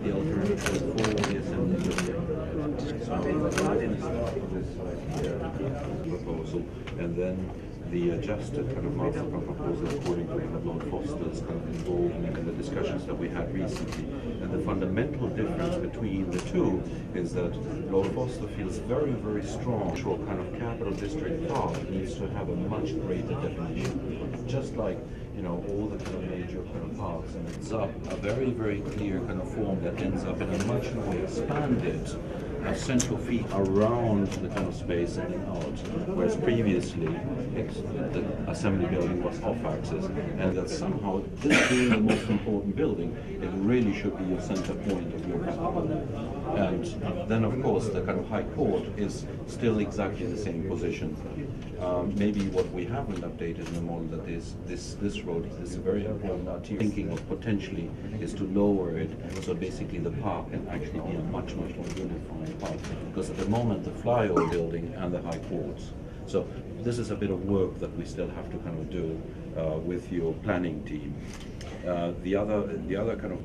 the alternative for the assembly building. So we're going to start with this idea proposal, and then the adjusted kind of master plan proposal according to kind of Lord Foster's kind of involvement in the discussions that we had recently. And the fundamental difference between the two is that Lord Foster feels very, very strong. Actual kind of capital district park needs to have a much greater definition, just like all the kind of major kind of parks, and it's a very, very clear kind of form that ends up in a much more expanded central feet around the kind of space and then out, whereas previously the assembly building was off-axis, and that somehow this being the most important building, it really should be your center point of your capital. And then of course the kind of High Court is still exactly the same position. Maybe what we haven't updated in the model that is this road is a very important arterial. Thinking of potentially is to lower it, so basically the park can actually be a much more unified park, because at the moment the flyover building and the High Courts. So this is a bit of work that we still have to kind of do with your planning team. The other kind of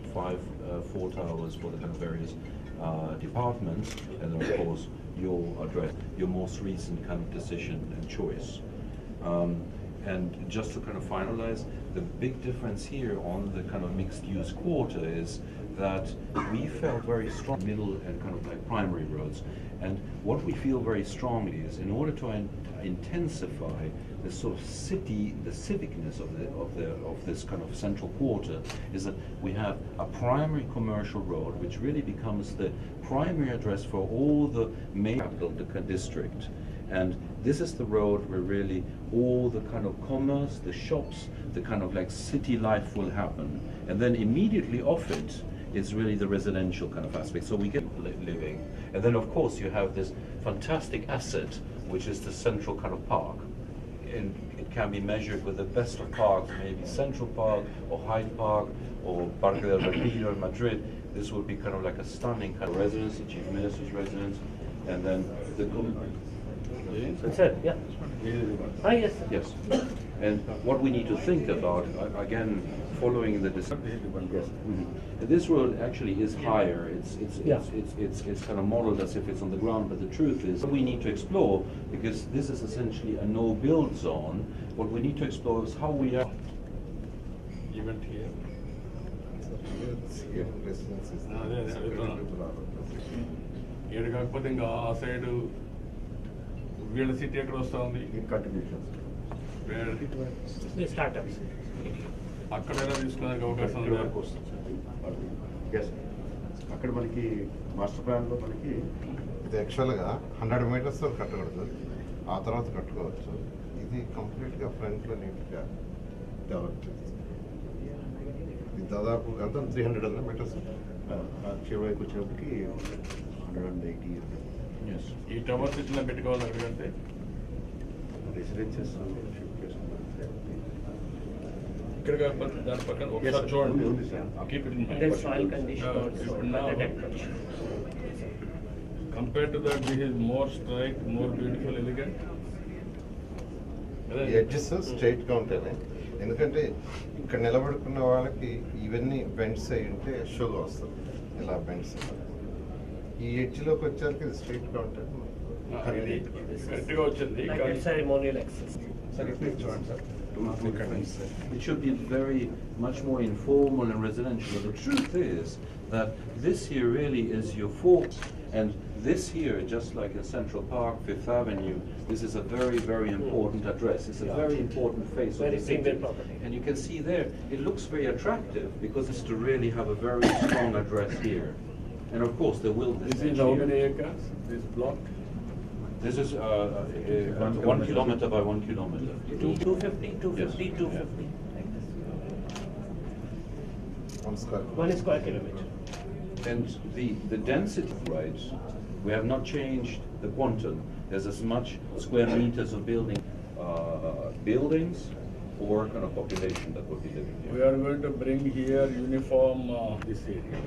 four towers for the kind of various departments, and then of course your address, your most recent kind of decision and choice. And just to kind of finalize, the big difference here on the kind of mixed-use quarter is that we felt very strong middle and kind of like primary roads. And what we feel very strongly is, in order to intensify the sort of the civicness of this kind of central quarter, is that we have a primary commercial road, which really becomes the primary address for all the main capital district. And this is the road where really all the kind of commerce, the shops, the kind of like city life will happen. And then immediately off it is really the residential kind of aspect. So we get living. And then of course you have this fantastic asset, which is the central kind of park. And it can be measured with the best of parks, maybe Central Park or Hyde Park or Parque del Retiro in Madrid. This would be kind of like a stunning kind of residence, the Chief Minister's residence, and then the Sir, yeah. Yes. Yes. And what we need to think about, again, following the this road actually is higher. It's kind of modeled as if it's on the ground, but the truth is we need to explore, because this is essentially a no-build zone. What we need to explore is how we are. Event here. Here కాకపోతే ఇంకా ఆ side వీళ్ళ city ఎక్కడ వస్తూ ఉంది Startups. అక్కడైనా తీసుకోవడానికి అవకాశం ఉంది. అక్కడ మనకి మాస్టర్ ప్లాన్లో మనకి ఇది యాక్చువల్గా 100 మీటర్స్ కట్టకూడదు, ఆ తర్వాత కట్టుకోవచ్చు. ఇది కంప్లీట్గా ఫ్రంట్లో నీట్గా డెవలప్ చేస్తుంది. ఇది దాదాపు అంత 300 మీటర్స్, చివరికి వచ్చేప్పటికి 180. ఈ టవర్స్ ఇట్లా పెట్టుకోవాలి అక్కడికంటే రెసిడెన్షియస్ ఇక్కడ కాకపోతే దాని పక్కన ఒకసారి చూడండి. Compare to that this is more straight, more beautiful, elegant. Edges స్ట్రైట్గా ఉంటాయి, ఎందుకంటే ఇక్కడ నిలబడుకున్న వాళ్ళకి ఇవన్నీ బెండ్స్ అయి ఉంటే షోగా వస్తుంది. ఇలా బెండ్స్ ఈ ఎడ్జ్లోకి వచ్చేసరికి ఇది స్ట్రైట్గా ఉంటుంది. కరెక్ట్గా వచ్చింది. Ceremonial access. చూడండి sir. It should be very much more informal and residential. But the truth is that this here really is your fort, and this here, just like in Central Park, Fifth Avenue, this is a very, very important address. It's a very important face of the city. And you can see there, it looks very attractive because it's to really have a very strong address here. And of course, there will be. This is how many acres? This block? This is 1 kilometer by 1 kilometer. 250, 250, Yes. 250. Like this. 1 square kilometer. And the density, right, we have not changed the quantum. There's as much square meters of buildings or kind of population that would be living here. We are going to bring here uniform this area.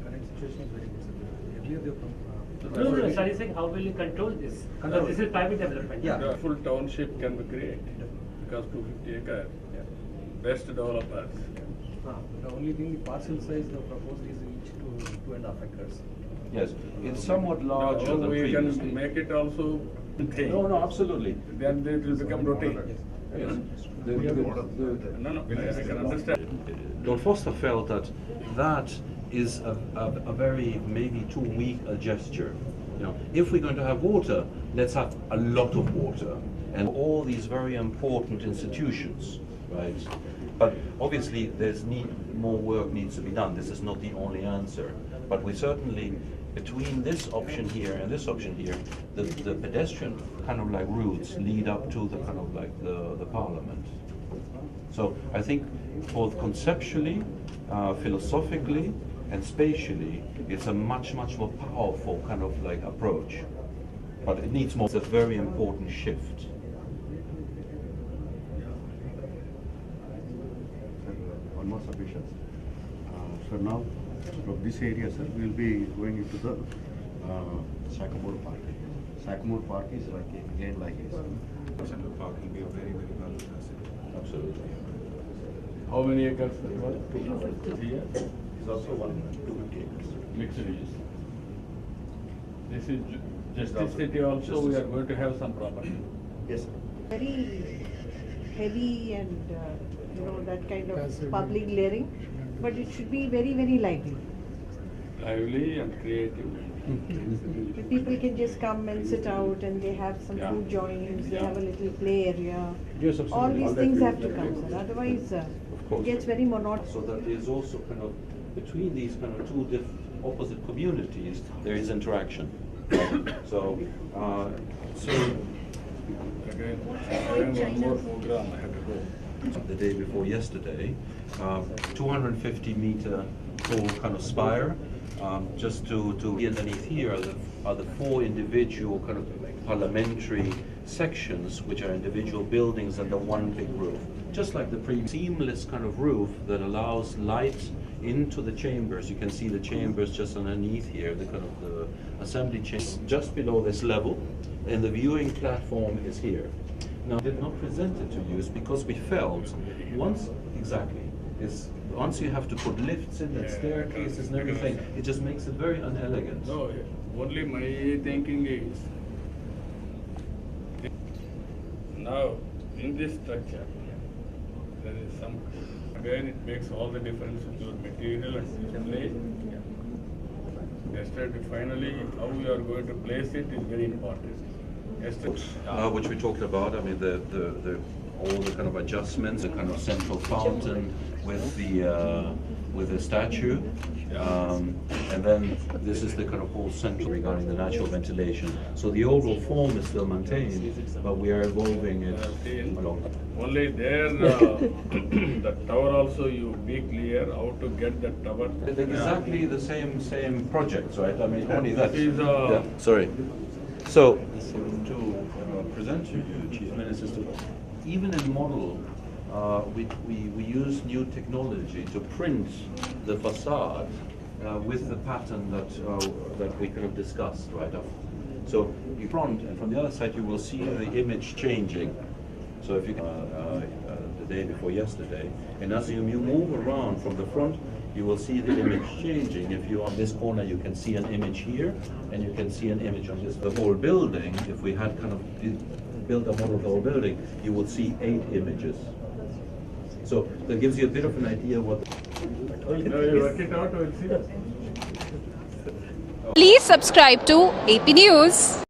Current situation is very good. No, sir, is saying how will you control this? Because this is private development. The full township can be created because 250 acres. Best developers. The only thing, the parcel size the proposed is each to 2.5 acres. Yes, it's somewhat larger Now than we previously. can make it also thing. No, absolutely. Then it will become routine. Yes. No, I can understand. Lord Foster felt that that is a very maybe too weak a gesture. You know, if we're going to have water, let's have a lot of water and all these very important institutions, right? But obviously, more work needs to be done. This is not the only answer, but we certainly, between this option here and this option here, the pedestrian kind of like routes lead up to the kind of like the parliament. So I think both conceptually, philosophically, and spatially, it's a much more powerful kind of like approach. But it needs more. It's a very important shift. One more submission. So now, from this area, sir, we will be going into the Sakamore Park. Sakamore Park is like again like a Central Park will be a very valuable asset. Absolutely. How many acres? 250 here? is also 250 acres. Mixed use. This is Justice City also, we are going to have some property. Yes, sir. Very heavy and that kind of public glaring, but it should be very lively. Lively and creative. The people can just come and sit out and they have some Yeah. food joints, they Yeah. have a little play area. Yes, All absolutely. these All that things we have to will come, do. sir. Otherwise, course. it gets very monotonous. So that there's also kind of, between these kind of two opposite communities, there is interaction. So, Again, one more program I have to go. the day before yesterday, 250 meter tall kind of spire, just to underneath here are the four individual kind of parliamentary sections, which are individual buildings under one big roof. Just like the previous seamless kind of roof that allows light into the chambers. You can see the chambers just underneath here, the kind of the assembly chambers just below this level, and the viewing platform is here. Now, I did not present it to you is because we felt once you have to put lifts in and staircases and everything, it just makes it very unelegant. No, only my thinking is, now in this structure, there is some, again it makes all the difference with your material and display. Yesterday, finally, how you are going to place it is very important. Which we talked about. I mean, all the kind of adjustments, the kind of central fountain with the statue, and then this is the kind of whole central regarding the natural ventilation. So the overall form is still maintained, but we are evolving it along. Only there, the tower also you be clear how to get the tower. Exactly the same projects, right? I mean, only that. This is, Sorry. So to present to you, Chief Minister, even in model, we use new technology to print the facade with the pattern that we kind of discussed right up. So you front and from the other side you will see the image changing. So if you the day before yesterday, and as you move around from the front, you will see the image changing. If you're on this corner, you can see an image here, and you can see an image on this. The whole building, if we had kind of built a model of the whole building, you would see 8 images. So that gives you a bit of an idea what. now you work it out, we'll see. Please subscribe to AP News.